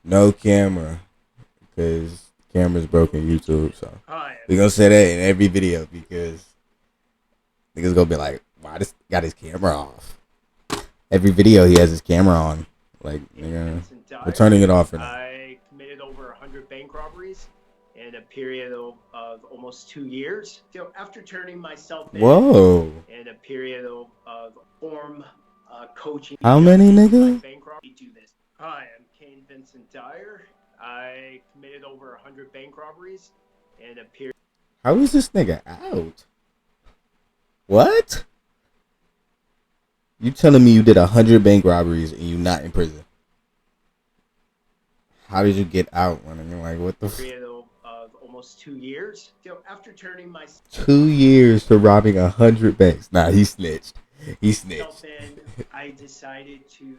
No camera, because camera's broken YouTube. So Hi. we gonna say that in every video because niggas gonna be like, "Why this got his camera off?" Every video he has his camera on. Like, nigga, Vincent we're Dyer. turning it off for now. I committed over 100 bank robberies in a period of almost 2 years. So after turning myself Whoa. in a period of form coaching. How many, nigga? Bank robbery do this. Hi, I'm Kane Vincent Dyer. I committed over 100 bank robberies in a period. How is this nigga out? What? You telling me you did 100 bank robberies and you not in prison? How did you get out? When you're like, what the? Period of almost 2 years. So after turning my 2 years for robbing 100 banks. Nah, he snitched. He snitched. in, I decided to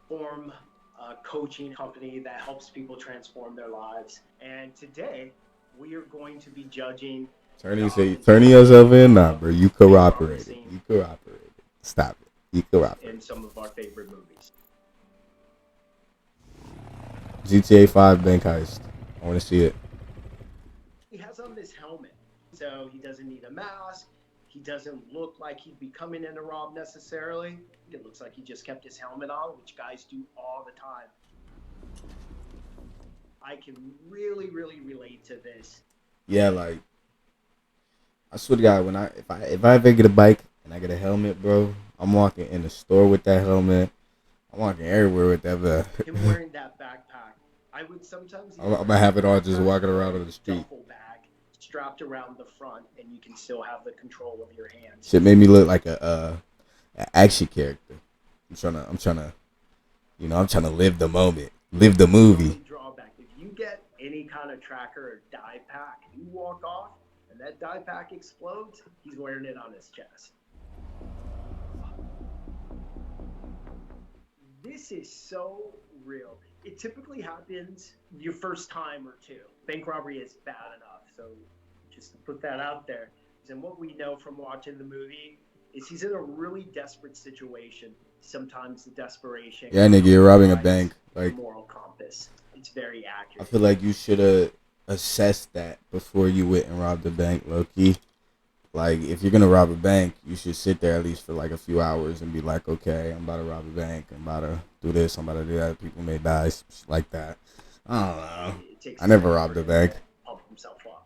form a coaching company that helps people transform their lives. And today we are going to be judging. Turning yourself in? Nah, bro. You cooperated. You cooperated. Stop it. You cooperated. In some of our favorite movies. GTA 5 bank heist. I want to see it. He has on this helmet, so he doesn't need a mask. He doesn't look like he'd be coming in to rob necessarily. It looks like he just kept his helmet on, which guys do all the time. I can really, really relate to this. Yeah, like, I swear to God, when if I ever get a bike and I get a helmet, bro, I'm walking in the store with that helmet. I'm walking everywhere with that. Him wearing that backpack, I would sometimes. I'm gonna have it on just walking around on the street. Duffel bag strapped around the front, and you can still have the control of your hands. Shit made me look like a action character. I'm trying to live the moment, live the movie. Drawback: if you get any kind of tracker or dye pack, you walk off, and that dye pack explodes, he's wearing it on his chest. This is so real. It typically happens your first time or two. Bank robbery is bad enough, so just to put that out there. And what we know from watching the movie is he's in a really desperate situation. Sometimes the desperation. Yeah, nigga, you're robbing a bank. Like, moral compass. It's very accurate. I feel like you should have assessed that before you went and robbed the bank, low key. Like, if you're gonna rob a bank, you should sit there at least for like a few hours and be like, okay, I'm about to rob a bank. I'm about to do this. I'm about to do that. People may die, like that. I don't know. I never robbed a bank. Pump himself up.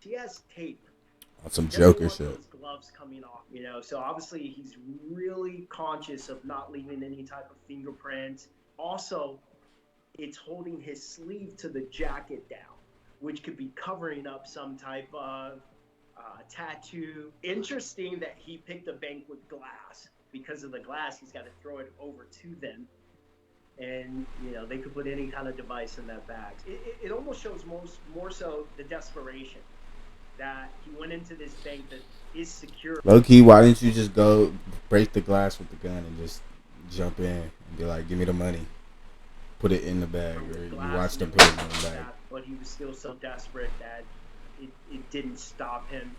He has tape. On some Joker shit. Those gloves coming off, So obviously he's really conscious of not leaving any type of fingerprints. Also, it's holding his sleeve to the jacket down, which could be covering up some type of tattoo. Interesting that he picked a bank with glass. Because of the glass, he's got to throw it over to them. And, they could put any kind of device in that bag. It almost shows more so the desperation that he went into this bank that is secure. Low-key, why didn't you just go break the glass with the gun and just jump in and be like, give me the money. Put it in the bag, or you watch them put it in the bag. But he was still so desperate that it didn't stop him.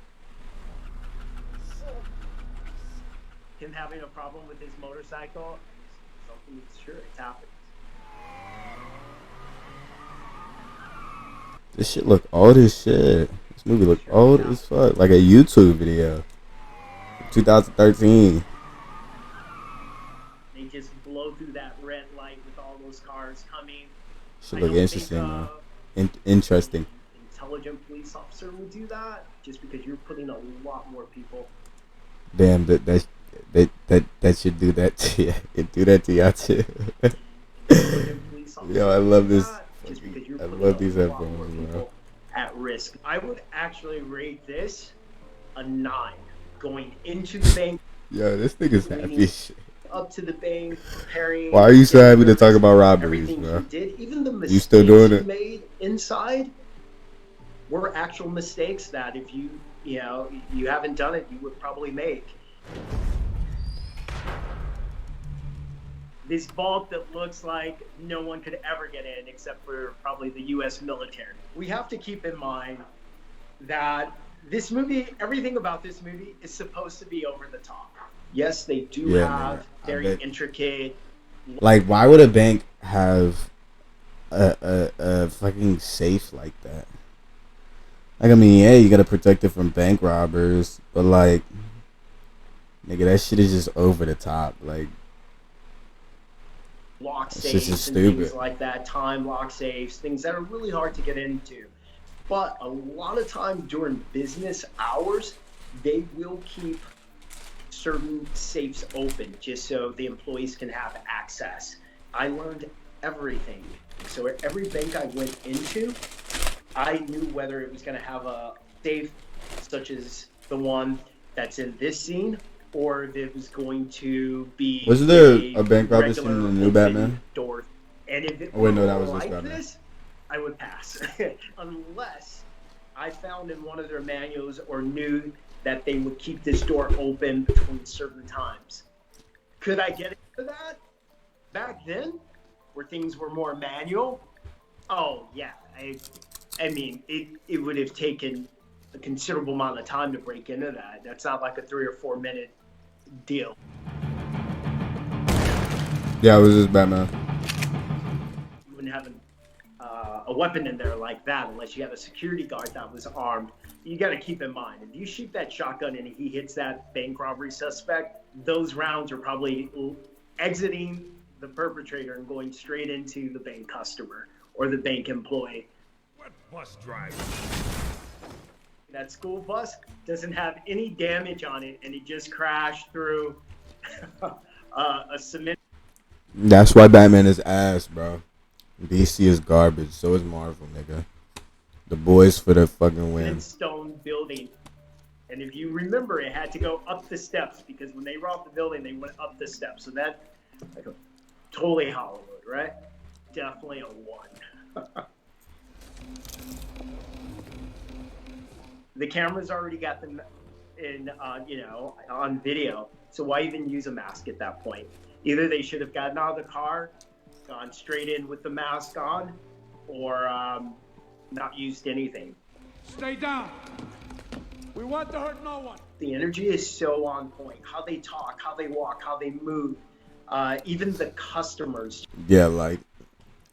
Him having a problem with his motorcycle, something that's sure it's happened. This shit look old as shit. This movie look old as fuck. Like a YouTube video. 2013. They just blow through that red light with all those cars coming. Should look interesting. Interesting. Intelligent police officer would do that just because you're putting a lot more people. Damn, that should do that to you. It do that to y'all too. Yo, I love this. I love these headphones, bro. At risk. I would actually rate this a 9. Going into the bank. Yo, this nigga's happy shit. Up to the bank, preparing. Why are you so happy to talk about robberies, bro? Even the mistakes you still doing it? Made inside were actual mistakes that if you haven't done it, you would probably make. This vault that looks like no one could ever get in except for probably the U.S. military. We have to keep in mind that this movie, everything about this movie is supposed to be over the top. Yes, they do have very intricate Like, why would a bank have a fucking safe like that? Like, I mean, yeah, you gotta protect it from bank robbers, but like, nigga, that shit is just over the top. Like, lock it's just safes and stupid. things like that, time lock safes, things that are really hard to get into. But a lot of time during business hours, they will keep certain safes open just so the employees can have access. I learned everything. So at every bank I went into, I knew whether it was going to have a safe such as the one that's in this scene, or if it was going to be Was there a bank robbery scene regular in the new open Batman? door. And if it Oh wait, were no, that was this like Batman. this, I would pass. Unless I found in one of their manuals or knew that they would keep this door open between certain times. Could I get into that back then, where things were more manual? Oh yeah, I mean, it would have taken a considerable amount of time to break into that. That's not like a 3 or 4 minute deal. Yeah, it was this Batman. You wouldn't have a weapon in there like that unless you had a security guard that was armed. You got to keep in mind, if you shoot that shotgun and he hits that bank robbery suspect, those rounds are probably exiting the perpetrator and going straight into the bank customer or the bank employee. What bus driver? That school bus doesn't have any damage on it, and it just crashed through a cement. That's why Batman is ass, bro. DC is garbage. So is Marvel, nigga. The boys for the fucking win. Stone building. And if you remember, it had to go up the steps because when they robbed the building, they went up the steps. So that, like, totally Hollywood, right? Definitely a 1. The camera's already got them in, on video. So why even use a mask at that point? Either they should have gotten out of the car, gone straight in with the mask on, or not used anything. Stay down. We want to hurt no one. The energy is so on point. How they talk, how they walk, how they move. Even the customers. Yeah, like,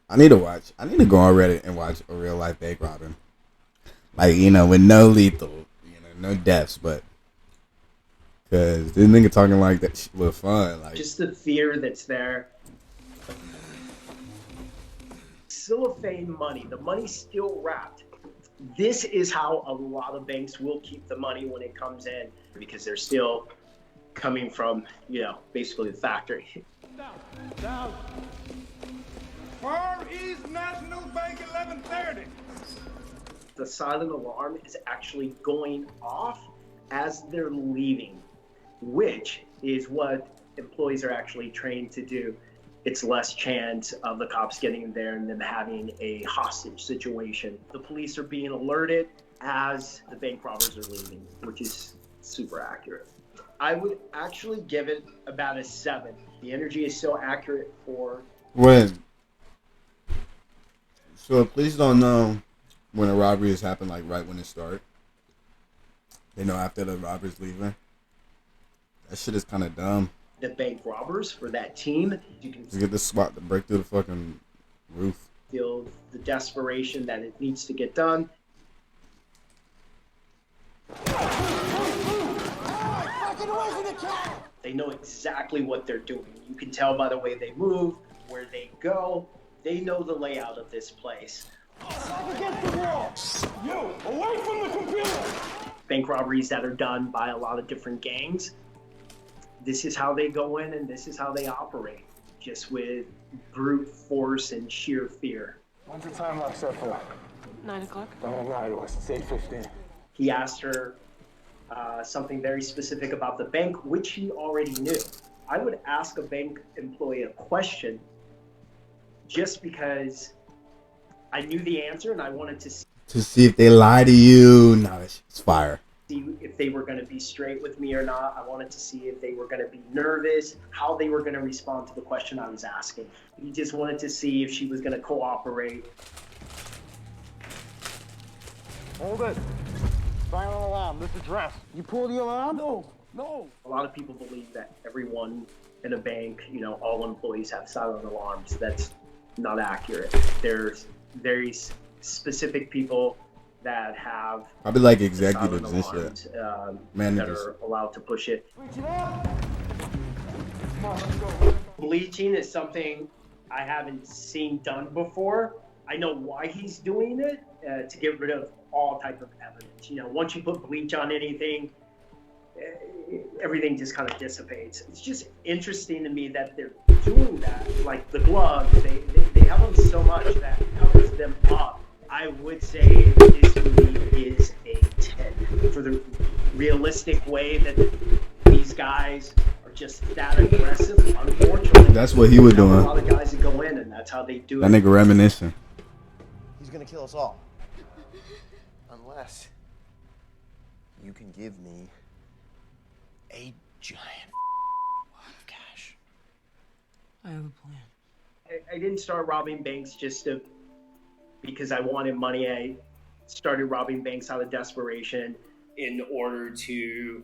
I need to go on Reddit and watch a real life bank robbing. Like, with no lethal, no deaths, but because this nigga talking like that shit was fun. Like, just the fear that's there. Cellophane money. The money's still wrapped. This is how a lot of banks will keep the money when it comes in because they're still coming from, basically the factory. Down. Far East National Bank 1130. The silent alarm is actually going off as they're leaving, which is what employees are actually trained to do. It's less chance of the cops getting there and them having a hostage situation. The police are being alerted as the bank robbers are leaving, which is super accurate. I would actually give it about a 7. The energy is so accurate for... When? So police don't know when a robbery has happened, like right when it starts. They know after the robber's leaving. That shit is kind of dumb. The bank robbers for that team, you can to get the SWAT to break through the fucking roof. Feel the desperation that it needs to get done. They know exactly what they're doing. You can tell by the way they move, where they go. They know the layout of this place. Against the wall. You, away from the computer. Bank robberies that are done by a lot of different gangs. This is how they go in and this is how they operate. Just with brute force and sheer fear. When's the time lock set for? 9 o'clock. Don't lie to us. It's 8:15. He asked her something very specific about the bank, which he already knew. I would ask a bank employee a question just because I knew the answer and I wanted to see if they lie to you. No, it's fire. See if they were going to be straight with me or not. I wanted to see if they were going to be nervous, how they were going to respond to the question I was asking. He just wanted to see if she was going to cooperate. Hold it. Silent alarm. This address. You pull the alarm? No. No. A lot of people believe that everyone in a bank, you know, all employees have silent alarms. That's not accurate. There's very specific people that have Probably like silent executives and alarms shit. that Managers. are allowed to push it. Switch it up. Come on, let's go. Bleaching is something I haven't seen done before. I know why he's doing it, to get rid of all type of evidence. You know, once you put bleach on anything, everything just kind of dissipates. It's just interesting to me that they're doing that. Like the gloves, they have them so much that covers them up. I would say this movie is a 10 for the realistic way that these guys are just that aggressive. Unfortunately, That's what he was a doing. lot of guys that go in, and that's how they do That it. nigga reminiscing. He's gonna kill us all. Unless you can give me a giant wad of cash. I have a plan. I didn't start robbing banks because I wanted money. I started robbing banks out of desperation in order to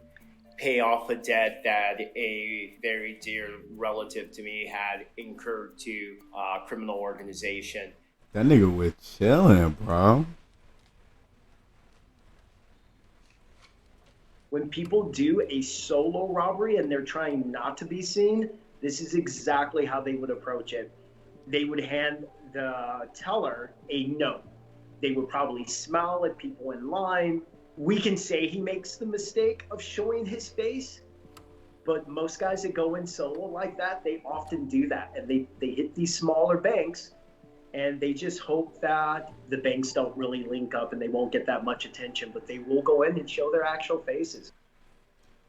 pay off a debt that a very dear relative to me had incurred to a criminal organization. That nigga was chilling, bro. When people do a solo robbery and they're trying not to be seen, this is exactly how they would approach it. They would hand the teller a note. They would probably smile at people in line. We can say he makes the mistake of showing his face, but most guys that go in solo like that, they often do that. And they hit these smaller banks, and they just hope that the banks don't really link up and they won't get that much attention, but they will go in and show their actual faces.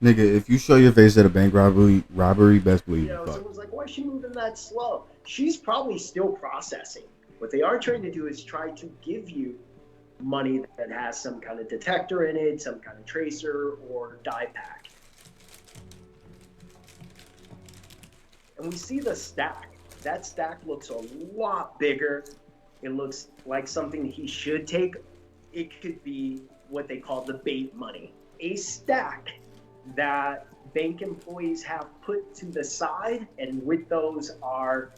Nigga, if you show your face at a bank robbery, best believe You know, fuck. someone's like, why is she moving that slow? She's probably still processing. What they are trying to do is try to give you money that has some kind of detector in it, some kind of tracer or die pack. And we see the stack. That stack looks a lot bigger. It looks like something he should take. It could be what they call the bait money. A stack that bank employees have put to the side, and with those are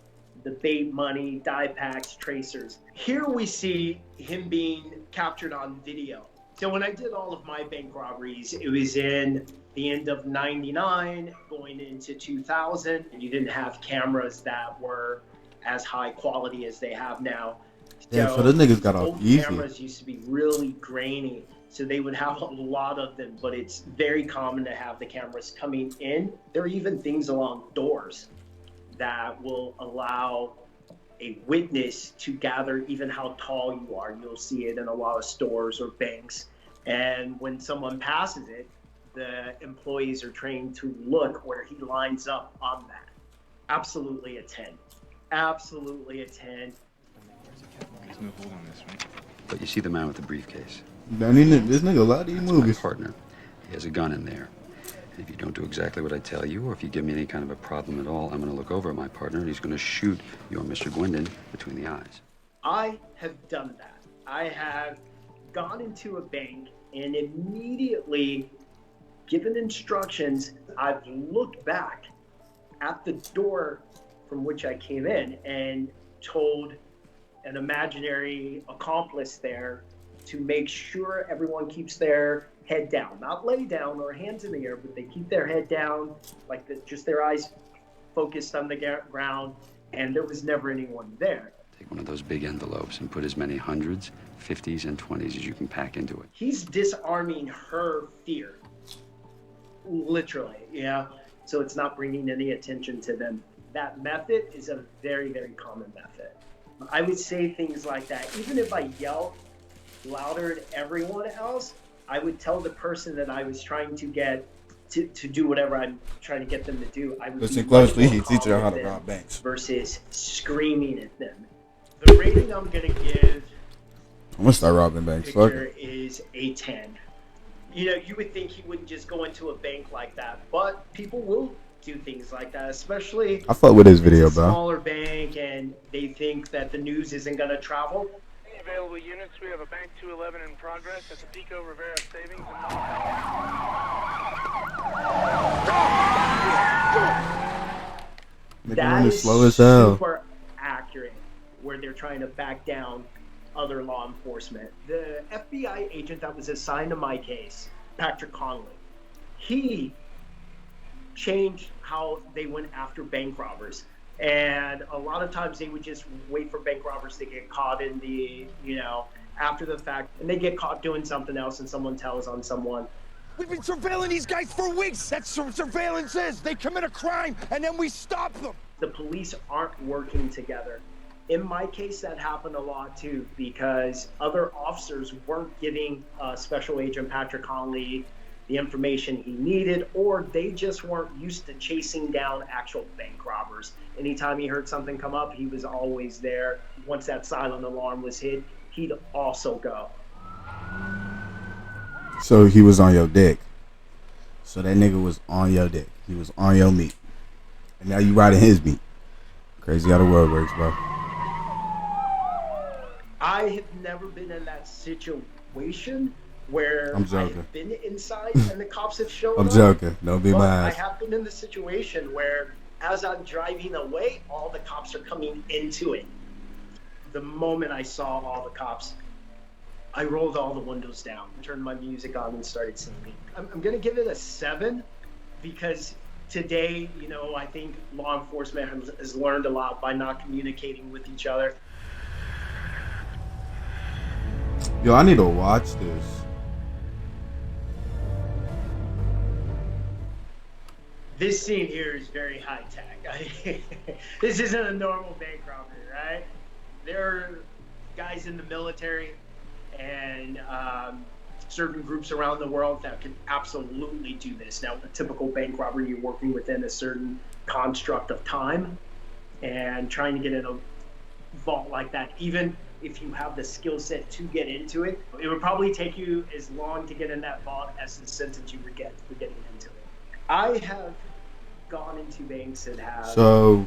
the bait money, die packs, tracers. Here we see him being captured on video. So when I did all of my bank robberies, it was in the end of 99, going into 2000, and you didn't have cameras that were as high quality as they have now. Damn, so those niggas got off old easy. cameras used to be really grainy, so they would have a lot of them, but it's very common to have the cameras coming in. There are even things along doors that will allow a witness to gather even how tall you are. You'll see it in a lot of stores or banks. And when someone passes it, the employees are trained to look where he lines up on that. Absolutely a 10. Absolutely a 10. There's no hold on this, right? But you see the man with the briefcase. This nigga a lot of these That's my movies. partner. He has a gun in there. And if you don't do exactly what I tell you, or if you give me any kind of a problem at all, I'm going to look over at my partner and he's going to shoot your Mr. Gwendon between the eyes. I have done that. I have gone into a bank and immediately given instructions. I've looked back at the door from which I came in and told an imaginary accomplice there to make sure everyone keeps their head down, not lay down or hands in the air, but they keep their head down, like just their eyes focused on the ground, and there was never anyone there. Take one of those big envelopes and put as many hundreds, 50s, and 20s as you can pack into it. He's disarming her fear, literally, yeah. So it's not bringing any attention to them. That method is a very, very common method. I would say things like that. Even if I yell louder than everyone else, I would tell the person that I was trying to get to do whatever I'm trying to get them to do. I would Listen be closely, much he more teaches her how to calm rob banks. versus screaming at them. The rating I'm gonna give I'm gonna start robbing banks. Fuck picture it. is a 10. You know, you would think he wouldn't just go into a bank like that, but people will do things like that, especially I fuck with his video, it's a bro. smaller bank and they think that the news isn't gonna travel. available units. We have a Bank 211 in progress at the Pico Rivera Savings. That is slow as hell. super accurate where they're trying to back down other law enforcement. The FBI agent that was assigned to my case, Patrick Conley, he changed how they went after bank robbers. And a lot of times they would just wait for bank robbers to get caught in the, after the fact, and they get caught doing something else and someone tells on someone. We've been surveilling these guys for weeks. That's what surveillance is. They commit a crime, and then we stop them. The police aren't working together. In my case, that happened a lot too, because other officers weren't giving Special Agent Patrick Conley the information he needed, or they just weren't used to chasing down actual bank robbers. Anytime he heard something come up, he was always there. Once that silent alarm was hit, he'd also go. So he was on your dick. So that nigga was on your dick. He was on your meat. And now you riding his meat. Crazy how the world works, bro. I have never been in that situation where I'm I joking. have been inside and the cops have shown I'm up. joking. Don't be But my I ass. have been in the situation where as I'm driving away, all the cops are coming into it. The moment I saw all the cops, I rolled all the windows down, turned my music on, and started singing. I'm going to give it a 7 because today, I think law enforcement has learned a lot by not communicating with each other. Yo, I need to watch this. This scene here is very high tech. This isn't a normal bank robbery, right? There are guys in the military and certain groups around the world that can absolutely do this. Now, a typical bank robbery, you're working within a certain construct of time, and trying to get in a vault like that, even if you have the skill set to get into it, it would probably take you as long to get in that vault as the sentence you would get for getting into it. I have gone into banks that have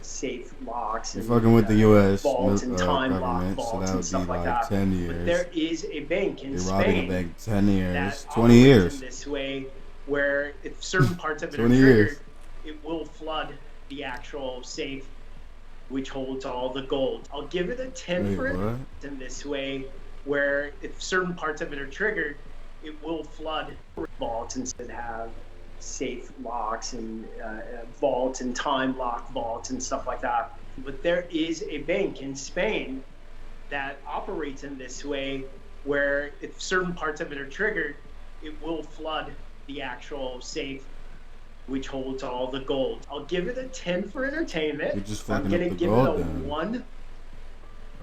safe locks and fucking with the U.S. vaults and time lock government, so vaults that and would stuff be like like that. 10 years. But there is a bank in You're robbing a Spain bank 10 years, that 20 operates years. in this way, where if certain parts of it are 20 triggered, years. it will flood the actual safe, which holds all the gold. I'll give it a 10 Wait, for it what? in this way, where if certain parts of it are triggered, it will flood vaults instead have safe locks and vaults and time lock vaults and stuff like that. But there is a bank in Spain that operates in this way, where if certain parts of it are triggered, it will flood the actual safe, which holds all the gold. I'll give it a 10 for entertainment. You're just I'm fucking gonna up the give gold it a then. 1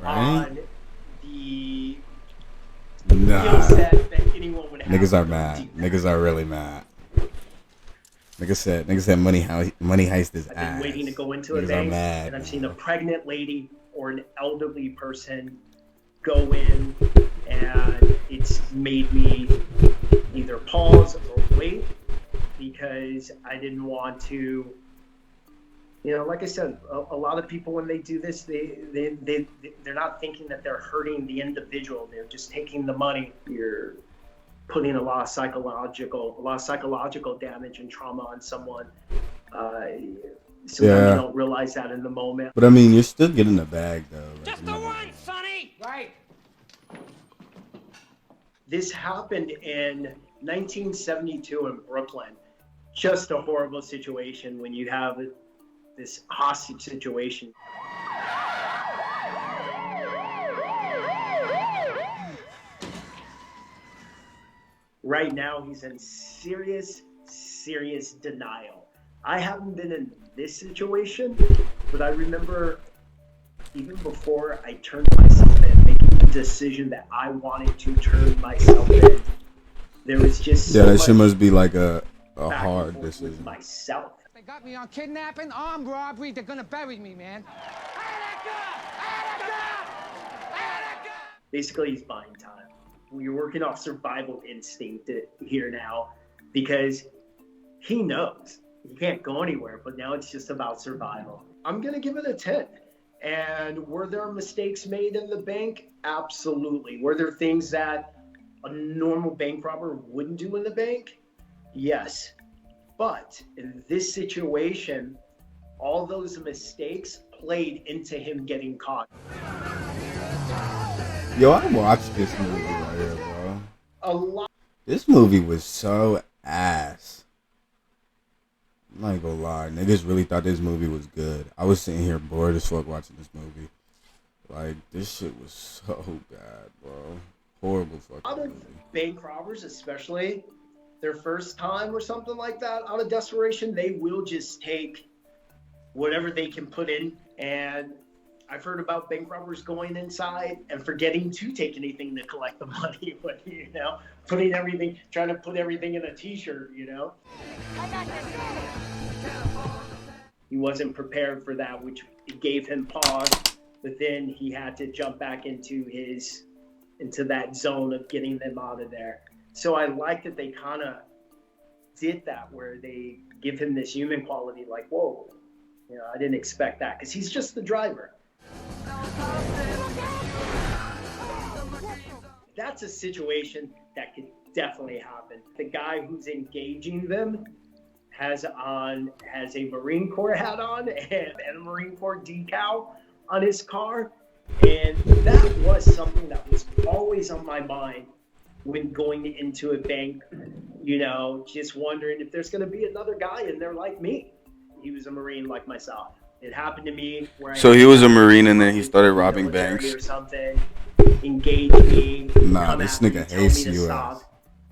Right? on the Nah. skill set that anyone would have. Niggas are to mad. do that. Niggas are really mad. Niggas said money heist his I've been ass. waiting to go into a Niggas are bank, mad. and I've seen a pregnant lady or an elderly person go in, and it's made me either pause or wait, because I didn't want to, like I said, a lot of people when they do this, they're not thinking that they're hurting the individual. They're just taking the money. You're putting a lot of psychological damage and trauma on someone. Sometimes you don't realize that in the moment. But I mean, you're still getting the bag though. Just the one, Sonny! Right. This happened in 1972 in Brooklyn. Just a horrible situation when you have this hostage situation. Right now, he's in serious denial. I haven't been in this situation, but I remember even before I turned myself in, making the decision that I wanted to turn myself in, there was just so that shit much must be like a back and hard forth decision. with myself. They got me on kidnapping, armed robbery. They're gonna bury me, man. Basically, he's buying time. You're working off survival instinct here now, because he knows he can't go anywhere, but now it's just about survival. I'm gonna give it a 10. And were there mistakes made in the bank? Absolutely. Were there things that a normal bank robber wouldn't do in the bank? Yes. But in this situation, all those mistakes played into him getting caught. Yo, I watched this movie right here, bro. A lot. This movie was so ass. I'm not gonna lie. Niggas really thought this movie was good. I was sitting here bored as fuck watching this movie. Like, this shit was so bad, bro. Horrible fucking A lot movie. of bank robbers, especially their first time or something like that, out of desperation, they will just take whatever they can put in. And I've heard about bank robbers going inside and forgetting to take anything to collect the money, but, you know, putting everything, trying to put everything in a t-shirt, you know. He wasn't prepared for that, which gave him pause, but then he had to jump back into that zone of getting them out of there. So I like that they kind of did that, where they give him this human quality, like, whoa, you know, I didn't expect that, because he's just the driver. That's a situation that could definitely happen. The guy who's engaging them has a Marine Corps hat on and a Marine Corps decal on his car. And that was something that was always on my mind when going into a bank, you know, just wondering if there's going to be another guy in there like me. He was a Marine like myself. It happened to me where So he was a Marine and then he started robbing military banks. or something, engage me. Nah, come this at me, nigga tell hates me to US. stop.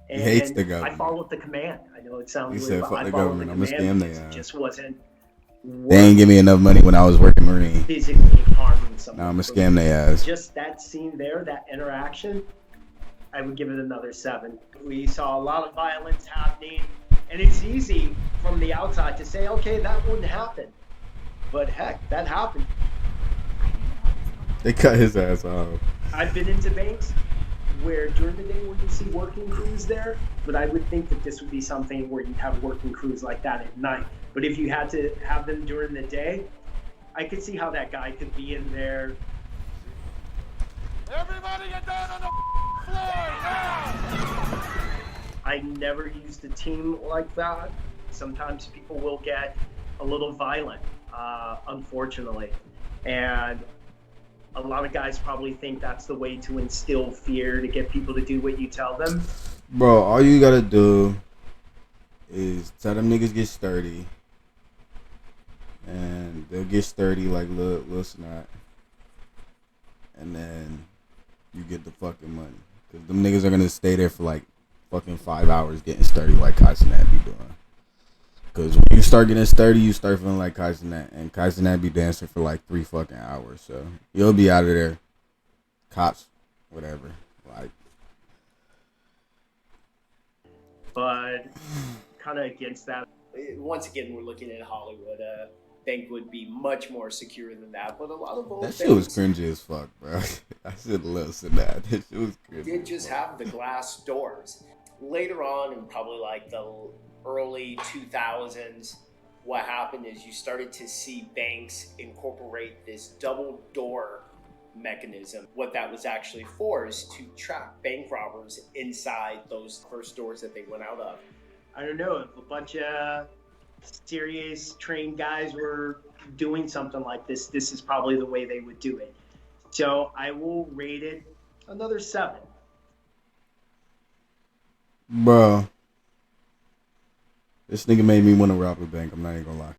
He hates And the government. I followed the command. I know it sounds He weird, said, but "Fuck I the followed government, I'ma command scam they because it ass." just wasn't They ain't give me enough money when I was working Marine. physically harming someone. Now I'ma scam they ass. Just that scene there, that interaction, I would give it another 7. We saw a lot of violence happening, and it's easy from the outside to say, okay, that wouldn't happen. But heck, that happened. They cut his ass off. I've been into banks where during the day where you see working crews there, but I would think that this would be something where you'd have working crews like that at night. But if you had to have them during the day, I could see how that guy could be in there. Everybody get down on the floor now! I never used a team like that. Sometimes people will get a little violent, unfortunately. And a lot of guys probably think that's the way to instill fear, to get people to do what you tell them. Bro, all you gotta do is tell them niggas get sturdy. And they'll get sturdy like little snot. And then you get the fucking money. Because them niggas are gonna stay there for like fucking 5 hours getting sturdy like Kaizenat be doing. Because when you start getting sturdy, you start feeling like Kaizenat. And Kaizenat be dancing for like 3 fucking hours. So you'll be out of there. Cops, whatever. Like, but kind of against that. Once again, we're looking at Hollywood. Bank would be much more secure than that, but a lot of old that shit was cringy as fuck, bro. I should listen to that. That shit was cringy. did just have the glass doors. Later on, in probably like the early 2000s, what happened is you started to see banks incorporate this double door mechanism. What that was actually for is to trap bank robbers inside those first doors that they went out of. I don't know if a bunch of serious trained guys were doing something like this, this is probably the way they would do it. So I will rate it another 7. Bro, this nigga made me want to rob a bank. I'm not even gonna lie.